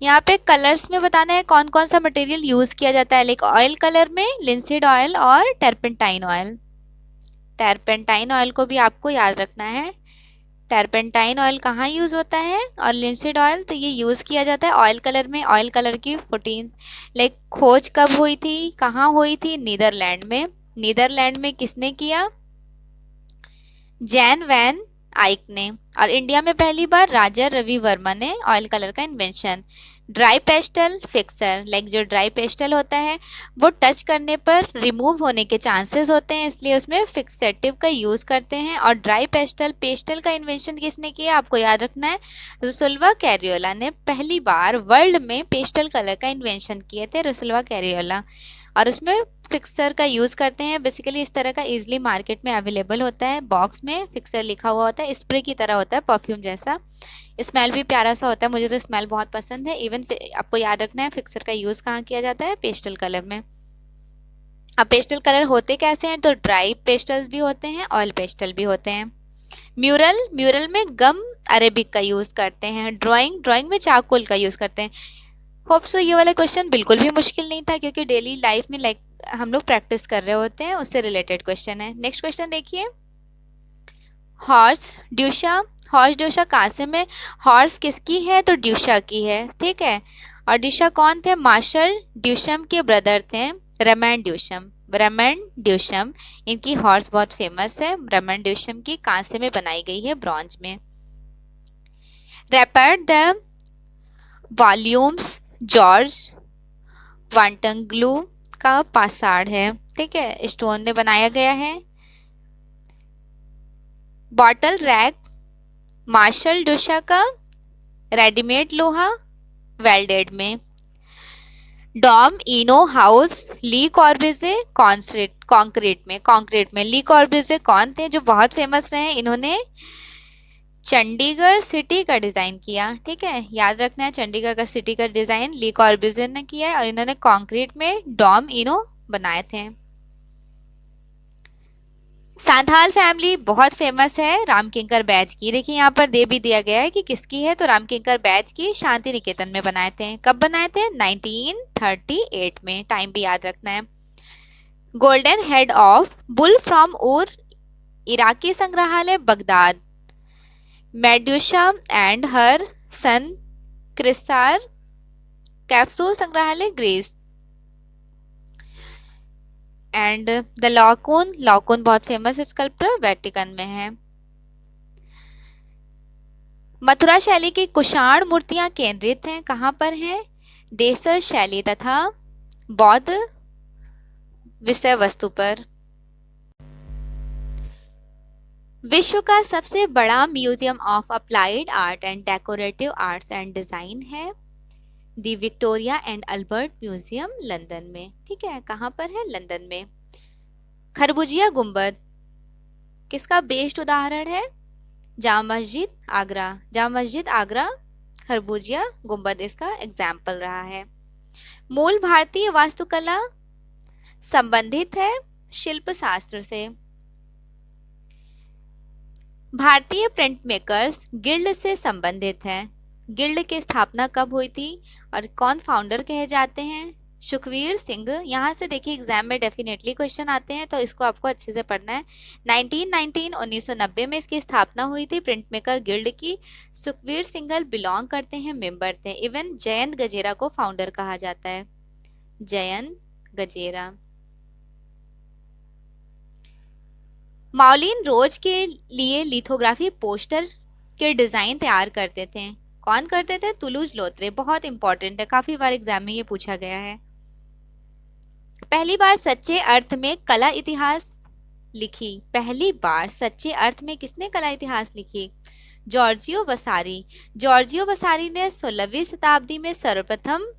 यहाँ पे कलर्स में बताना है कौन कौन सा मटेरियल यूज किया जाता है। लाइक ऑयल कलर में लिंसीड ऑयल और टर्पेंटाइन ऑयल। टर्पेंटाइन ऑयल को भी आपको याद रखना है। टर्पेंटाइन ऑयल कहाँ यूज होता है और लिंसीड ऑयल तो ये यूज किया जाता है ऑयल कलर में। ऑयल कलर की 14 लाइक खोज कब हुई थी, कहाँ हुई थी, नीदरलैंड में। नीदरलैंड में किसने किया, जैन वैन आइक ने। और इंडिया में पहली बार राजा रवि वर्मा ने ऑयल कलर का invention. Dry pastel fixer, like जो ड्राई पेस्टल होता है वो टच करने पर रिमूव होने के चांसेस होते हैं, इसलिए उसमें फिक्सेटिव का यूज करते हैं। और ड्राई पेस्टल का इन्वेंशन किसने किया, आपको याद रखना है, रुसुल्वा कैरियोला ने पहली बार वर्ल्ड में पेस्टल कलर का इन्वेंशन किए थे, रुसुल्वा कैरियोला। और उसमें फिक्सर का यूज़ करते हैं। बेसिकली इस तरह का इजीली मार्केट में अवेलेबल होता है, बॉक्स में फिक्सर लिखा हुआ होता है, स्प्रे की तरह होता है, परफ्यूम जैसा। स्मेल भी प्यारा सा होता है, मुझे तो स्मेल बहुत पसंद है। इवन आपको याद रखना है फिक्सर का यूज़ कहाँ किया जाता है, पेस्टल कलर में। अब पेस्टल कलर होते कैसे हैं, तो ड्राई पेस्टल्स भी होते हैं, ऑयल पेस्टल भी होते हैं। म्यूरल में गम अरेबिक का यूज़ करते हैं। ड्राइंग में चारकोल का यूज़ करते हैं। होप सो ये वाला क्वेश्चन बिल्कुल भी मुश्किल नहीं था, क्योंकि डेली लाइफ में लाइक हम लोग प्रैक्टिस कर रहे होते हैं, उससे रिलेटेड क्वेश्चन है। नेक्स्ट क्वेश्चन देखिए, हॉर्स ड्यूशा कांसे में। हॉर्स किसकी है, तो ड्यूशा की है, ठीक है। और ड्यूशा कौन थे, मार्शल ड्यूशम के ब्रदर थे, रेमंड ड्यूशम। इनकी हॉर्स बहुत फेमस है, रेमंड ड्यूशम की, कांसे में बनाई गई है, ब्रॉन्ज में। रेपर्ड द वॉल्यूम्स जॉर्ज वांटंग्लू का पाषाण है, ठीक है, स्टोन में बनाया गया है। बॉटल रैक मार्शल ड्यूशा का, रेडीमेड लोहा वेल्डेड में। डॉम इनो हाउस ली कॉर्बुज़े कंक्रीट में ली कॉर्बुज़े कौन थे जो बहुत फेमस रहे? इन्होंने चंडीगढ़ सिटी का डिजाइन किया। ठीक है, याद रखना है, चंडीगढ़ का सिटी का डिजाइन ली कॉर्बुज़े ने किया है और इन्होंने कंक्रीट में डॉम इनो बनाए थे। सांथाल फैमिली बहुत फेमस है रामकिंकर बैज की। देखिए यहाँ पर दे भी दिया गया है कि किसकी है, तो रामकिंकर बैज की शांति निकेतन में बनाए थे। कब बनाए थे? 1938 में। टाइम भी याद रखना है। Golden head of bull from उर इराकी संग्रहालय बगदाद। मेड्यूसा एंड हर सन क्रिसार कैफ्रो संग्रहालय ग्रीस। एंड द लॉकून बहुत फेमस स्कल्पचर वेटिकन में है। मथुरा शैली की कुषाण मूर्तियां केंद्रित हैं, कहां पर हैं? देसर शैली तथा बौद्ध विषय वस्तु पर। विश्व का सबसे बड़ा museum of applied art and decorative arts and design है the Victoria and Albert museum London में। ठीक है, कहां पर है? लंदन में। खरबूजिया गुंबद किसका बेस्ट उदाहरण है? जामा मस्जिद आगरा खरबूजिया गुंबद इसका एग्जाम्पल रहा है। मूल भारतीय वास्तुकला संबंधित है शिल्प शास्त्र से। भारतीय प्रिंट मेकर्स गिल्ड से संबंधित है। गिल्ड की स्थापना कब हुई थी और कौन फाउंडर कहे जाते हैं? सुखवीर सिंह। यहाँ से देखिए एग्जाम में डेफिनेटली क्वेश्चन आते हैं, तो इसको आपको अच्छे से पढ़ना है। 1990 में इसकी स्थापना हुई थी प्रिंट मेकर गिल्ड की। सुखवीर सिंघल बिलोंग करते हैं, मेंबर थे। इवन जयंत गजेरा को फाउंडर कहा जाता है, जयंत गजेरा। मौलिन रोज के लिए लिथोग्राफी पोस्टर के डिजाइन तैयार करते थे। कौन करते थे? तुलूज लोत्रे। बहुत इंपॉर्टेंट है, काफी बार एग्जाम में ये पूछा गया है। पहली बार सच्चे अर्थ में कला इतिहास लिखी। पहली बार सच्चे अर्थ में किसने कला इतिहास लिखी? जॉर्जियो वसारी। जॉर्जियो वसारी ने 16वीं शताब्दी में सर्वप्रथम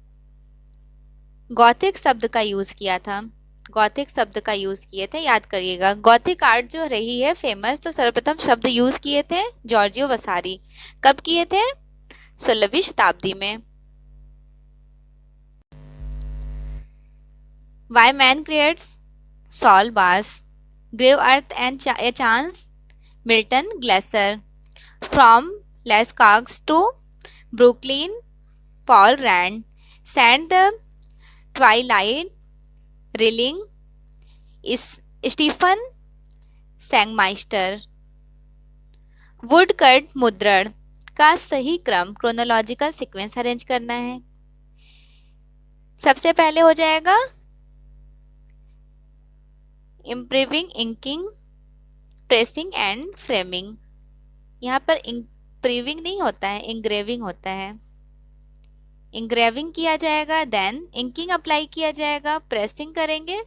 गॉथिक शब्द का यूज किया था। गॉथिक शब्द का यूज किए थे, याद करिएगा। गॉथिक आर्ट जो रही है फेमस, तो सर्वप्रथम शब्द यूज किए थे जॉर्जियो वसारी। कब किए थे? 16वीं शताब्दी में। Why man creates Saul Bass, Grave Earth and a Chance, Milton Glaser, From Lescags to Brooklyn, Paul Rand, Sand the Twilight, Rilling, Stephen Sangmeister। Woodcut मुद्रण का सही क्रम क्रोनोलॉजिकल सीक्वेंस अरेंज करना है। सबसे पहले हो जाएगा इम्प्रीविंग, इंकिंग, प्रेसिंग एंड फ्रेमिंग। यहाँ पर इम्प्रीविंग नहीं होता है, इंग्रेविंग होता है। इंग्रेविंग किया जाएगा, देन इंकिंग अप्लाई किया जाएगा, प्रेसिंग करेंगे,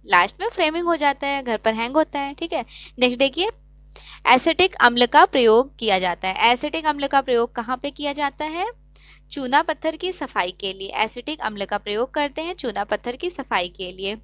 लास्ट में फ्रेमिंग हो जाता है। घर पर हैंग होता है। ठीक है, नेक्स्ट देखिए, एसिटिक अम्ल का प्रयोग किया जाता है। एसिटिक अम्ल का प्रयोग कहाँ पे किया जाता है? चूना पत्थर की सफाई के लिए एसिटिक अम्ल का प्रयोग करते हैं, चूना पत्थर की सफाई के लिए।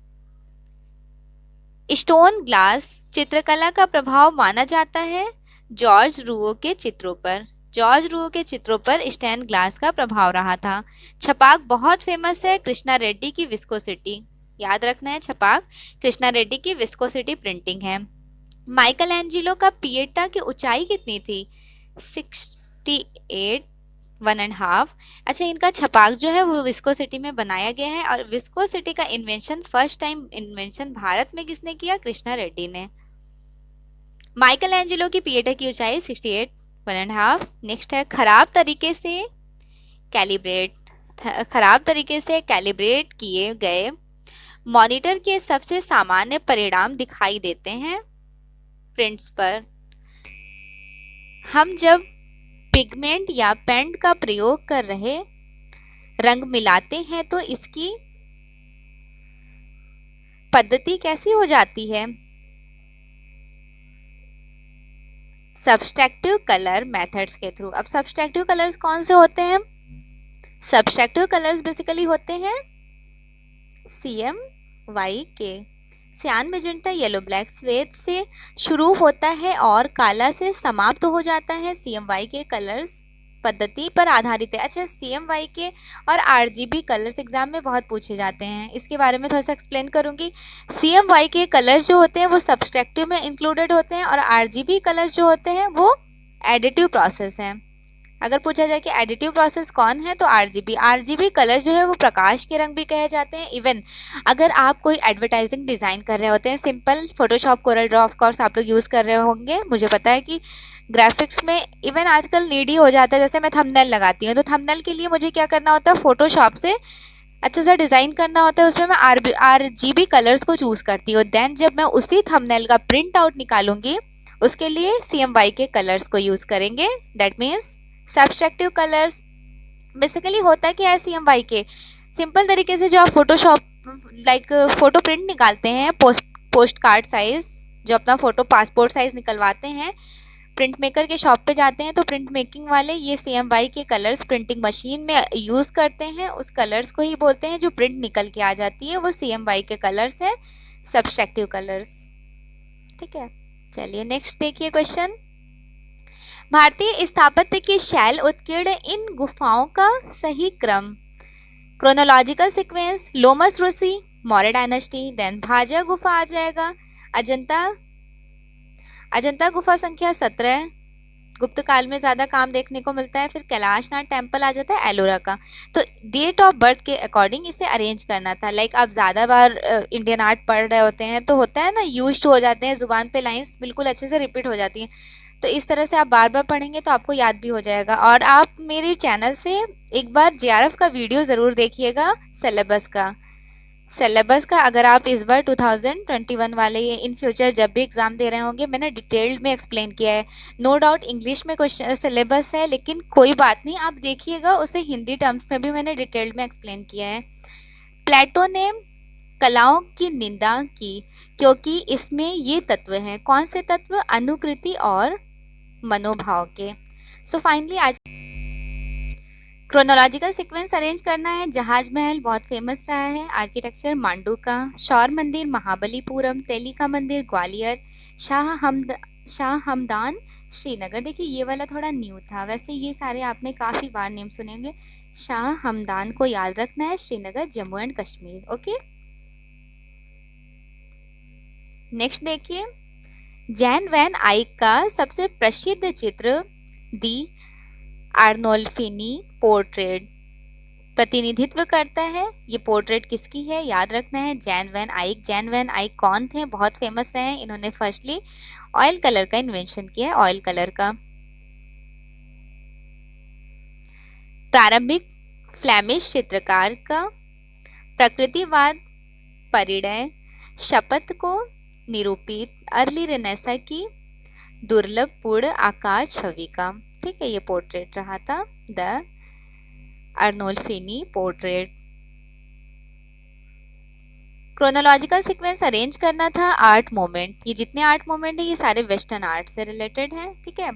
स्टोन ग्लास चित्रकला का प्रभाव माना जाता है जॉर्ज रूओ के चित्रों पर। जॉर्ज रूओ के चित्रों पर स्टेन ग्लास का प्रभाव रहा था। छपाक बहुत फेमस है कृष्णा रेड्डी की विस्कोसिटी। याद रखना है, छपाक कृष्णा रेड्डी की विस्कोसिटी प्रिंटिंग है। माइकल एंजिलो का पिएटा की ऊंचाई कितनी थी? 68 1.5। अच्छा, इनका छपाक जो है वो विस्कोसिटी में बनाया गया है, और विस्कोसिटी का invention first time invention Bharat में किसने किया? कृष्णा रेड्डी ने। माइकल एंजिलो की पिएटा की ऊंचाई 68 1.5। नेक्स्ट है खराब तरीके से कैलिब्रेट किए गए मॉनिटर के सबसे सामान्य परिणाम दिखाई देते हैं प्रिंट्स पर। हम जब पिगमेंट या पेंट का प्रयोग कर रहे रंग मिलाते हैं तो इसकी पद्धति कैसी हो जाती है? सब्सट्रैक्टिव कलर मेथड्स के थ्रू। अब सब्सट्रैक्टिव कलर्स कौन से होते हैं? सब्सट्रैक्टिव कलर्स बेसिकली होते हैं CMYK। सियान मैजेंटा येलो ब्लैक श्वेत से शुरू होता है और काला से समाप्त हो जाता है। CMYK कलर्स पद्धति पर आधारित है। अच्छा, CMYK और RGB कलर्स एग्जाम में बहुत पूछे जाते हैं, इसके बारे में थोड़ा सा एक्सप्लेन करूंगी। CMYK कलर्स जो होते हैं वो सब्सट्रैक्टिव में इंक्लूडेड होते हैं और RGB कलर्स जो होते हैं वो एडिटिव प्रोसेस है। अगर पूछा जाए कि एडिटिव प्रोसेस कौन है तो आरजीबी कलर जो है वो प्रकाश के रंग भी कहे जाते हैं। इवन अगर आप कोई एडवर्टाइजिंग डिजाइन कर रहे होते हैं, simple Photoshop Corel Draw of course आप लोग यूज कर रहे होंगे, मुझे पता है कि ग्राफिक्स में इवन आजकल नीडी हो जाता है। जैसे मैं थंबनेल लगाती हूँ तो थंबनेल के लिए मुझे क्या करना होता है, फोटोशॉप से अच्छा सा डिजाइन करना होता है, उसमें मैं आरजीबी कलर्स को चूज करती हूँ। देन जब मैं उसी थंबनेल का प्रिंट आउट निकालूंगी उसके लिए CMYK के कलर्स को यूज करेंगे, that means subtractive colours. Basically होता क्या है CMYK, सिंपल तरीके से जो आप फोटोशॉप फोटो प्रिंट निकालते हैं, पोस्ट कार्ड साइज, जो अपना फोटो पासपोर्ट साइज निकलवाते हैं, प्रिंट मेकर के शॉप पे जाते हैं तो प्रिंट मेकिंग वाले ये CMYK कलर्स प्रिंटिंग मशीन में यूज करते हैं। उस कलर्स को ही बोलते हैं जो प्रिंट निकल के आ जाती है, वो CMYK कलर्स है, सब्सट्रैक्टिव कलर्स। ठीक है, चलिए नेक्स्ट देखिए क्वेश्चन। भारतीय स्थापत्य की शैल उत्कीर्ण इन गुफाओं का सही क्रम, क्रोनोलॉजिकल सीक्वेंस, लोमस रूसी, मौर्य डायनेस्टी, देन भाजा गुफा आ जाएगा, अजंता गुफा संख्या 17 गुप्त काल में ज्यादा काम देखने को मिलता है। फिर कैलाशनाथ टेम्पल आ जाता है एलोरा का। तो डेट ऑफ बर्थ के अकॉर्डिंग इसे अरेंज करना था। आप ज्यादा बार इंडियन आर्ट पढ़ रहे होते हैं तो होता है ना, यूज्ड हो जाते हैं, जुबान पे लाइंस बिल्कुल अच्छे से रिपीट हो जाती हैं। तो इस तरह से आप बार बार पढ़ेंगे तो आपको याद भी हो जाएगा। और आप मेरे चैनल से एक बार JRF का वीडियो जरूर देखिएगा, सिलेबस का अगर आप इस बार 2021 वाले ये इन फ्यूचर जब भी एग्जाम दे रहे होंगे, मैंने डिटेल्ड में एक्सप्लेन किया है। नो डाउट इंग्लिश में क्वेश्चन सिलेबस है, लेकिन कोई बात नहीं, आप देखिएगा उसे हिंदी टर्म्स में भी मैंने डिटेल्ड में एक्सप्लेन किया है। प्लेटो ने कलाओं की निंदा की क्योंकि इसमें ये तत्व हैं, कौन से तत्व, अनुकृति और मनोभाव के। सो फाइनली आज क्रोनोलॉजिकल सीक्वेंस अरेंज करना है। जहाज महल बहुत फेमस रहा है, आर्किटेक्चर मांडू का, शौर मंदिर महाबलीपुरम, तेली का मंदिर ग्वालियर, शाह हमदान श्रीनगर। देखिए ये वाला थोड़ा न्यू था, वैसे ये सारे आपने काफी बार नेम सुनेंगे। शाह हमदान को याद रखना है, Srinagar Jammu and Kashmir. Okay, next देखिए, जैन वैन आइक का सबसे प्रसिद्ध चित्र दी आर्नोल्फिनी पोर्ट्रेट प्रतिनिधित्व करता है। ये पोर्ट्रेट किसकी है, याद रखना है, जैन वैन आइक। जैन वैन आइक कौन थे, बहुत फेमस रहे हैं, इन्होंने फर्स्टली ऑयल कलर का इन्वेंशन किया है, ऑयल कलर का। प्रारंभिक फ्लैमिश चित्रकार का प्रकृतिवाद परिणय शपथ को निरूपित अर्ली रेनेसा की दुर्लभ पूर्ण आकार छवि का। ठीक है, ये पोर्ट्रेट रहा था, the Arnolfini portrait. Chronological sequence arrange करना था, आर्ट मोमेंट। ये जितने आर्ट मोमेंट है ये सारे वेस्टर्न आर्ट से रिलेटेड हैं। ठीक है,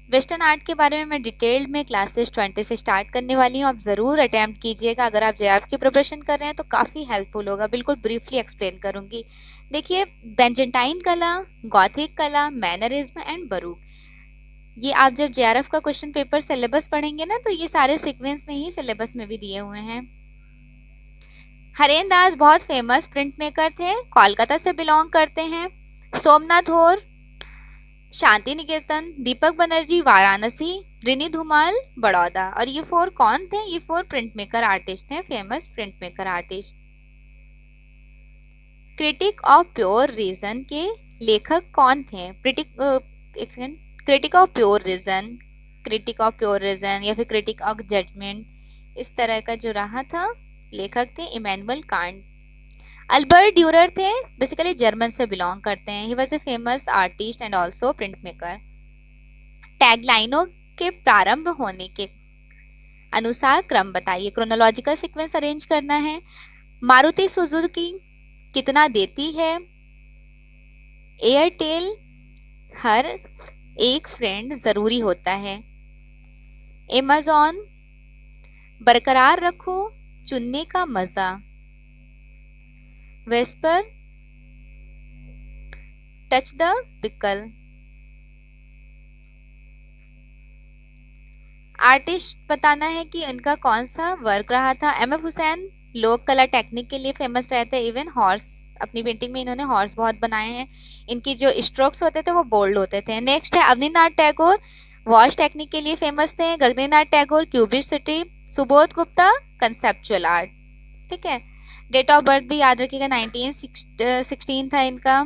वेस्टर्न आर्ट के बारे में मैं डिटेल्ड में क्लासेस 20 से स्टार्ट करने वाली हूँ, आप ज़रूर अटेम्प्ट कीजिएगा। अगर आप JRF की प्रिपरेशन कर रहे हैं तो काफ़ी हेल्पफुल होगा, बिल्कुल ब्रीफली एक्सप्लेन करूंगी। देखिए, बेंजेंटाइन कला, गॉथिक कला, मैनरिज्म एंड बरूक, ये आप जब JRF का क्वेश्चन पेपर सिलेबस पढ़ेंगे ना तो ये सारे सीक्वेंस में ही सिलेबस में भी दिए हुए हैं। हरेन दास बहुत फेमस प्रिंट मेकर थे, कोलकाता से बिलोंग करते हैं। सोमनाथ होर शांति निकेतन, दीपक बनर्जी वाराणसी, रिनी धुमाल बड़ौदा। और ये 4 कौन थे, ये 4 प्रिंट मेकर आर्टिस्ट थे, famous print maker artist. Critique of pure reason के लेखक कौन थे, क्रिटिक ऑफ प्योर रीजन या फिर क्रिटिक ऑफ जजमेंट, इस तरह का जो रहा था लेखक थे इमैनुअल कांट। अल्बर्ट ड्यूरर थे, बेसिकली जर्मन से बिलोंग करते हैं। He was a famous artist and also print maker. टैगलाइनों के प्रारंभ होने के अनुसार क्रम बताइए, क्रोनोलॉजिकल सीक्वेंस अरेंज करना है। मारुति सुजुकी कितना देती है, एयरटेल हर एक फ्रेंड जरूरी होता है, अमेज़न बरकरार रखो चुनने का मजा, VSEPR, touch the pickle. Artist बताना है कि इनका कौन सा वर्क रहा था। एम एफ हुसैन लोक कला टेक्निक के लिए फेमस रहते हैं। इवन हॉर्स, अपनी पेंटिंग में इन्होंने हॉर्स बहुत बनाए हैं। इनकी जो स्ट्रोक्स होते थे वो बोल्ड होते थे। नेक्स्ट है अवनीनाथ टैगोर, वॉश टेक्निक के लिए फेमस थे। गगनेनाथ टैगोर क्यूबिसिटी, सुबोध गुप्ता कंसेप्चुअल आर्ट। ठीक है, डेट ऑफ बर्थ भी याद रखिएगा, 1916 था इनका।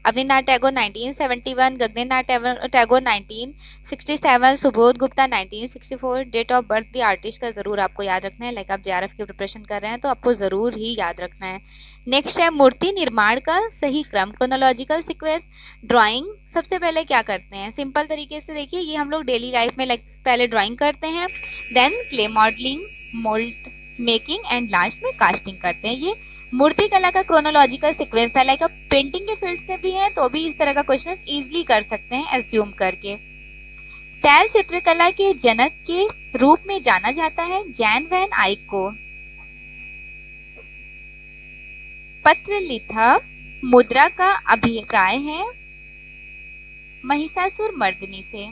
अवनीनाथ Tagore 1971, Gaganendranath Tagore 1967, Subodh Gupta 1964। Date of birth भी आर्टिस्ट का जरूर आपको याद रखना है। लाइक आप जेआरएफ की प्रिपरेशन कर रहे हैं तो आपको जरूर ही याद रखना है। नेक्स्ट है मूर्ति निर्माण का सही क्रम, क्रोनोलॉजिकल सीक्वेंस। ड्राइंग सबसे पहले क्या करते हैं, सिंपल तरीके से देखिए, ये हम लोग डेली लाइफ में लाइक पहले ड्राइंग करते हैं, then clay modelling, mould making and last में कास्टिंग करते हैं। ये मूर्ति कला का क्रोनोलॉजिकल सीक्वेंस था। लाइक अब पेंटिंग के फील्ड से भी है तो भी इस तरह का क्वेश्चन इजीली कर सकते हैं एज्यूम करके। तैल चित्रकला के जनक के रूप में जाना जाता है जैन वैन आइक को। पत्र लिखा मुद्रा का अभिप्राय है महिषासुर मर्दिनी से।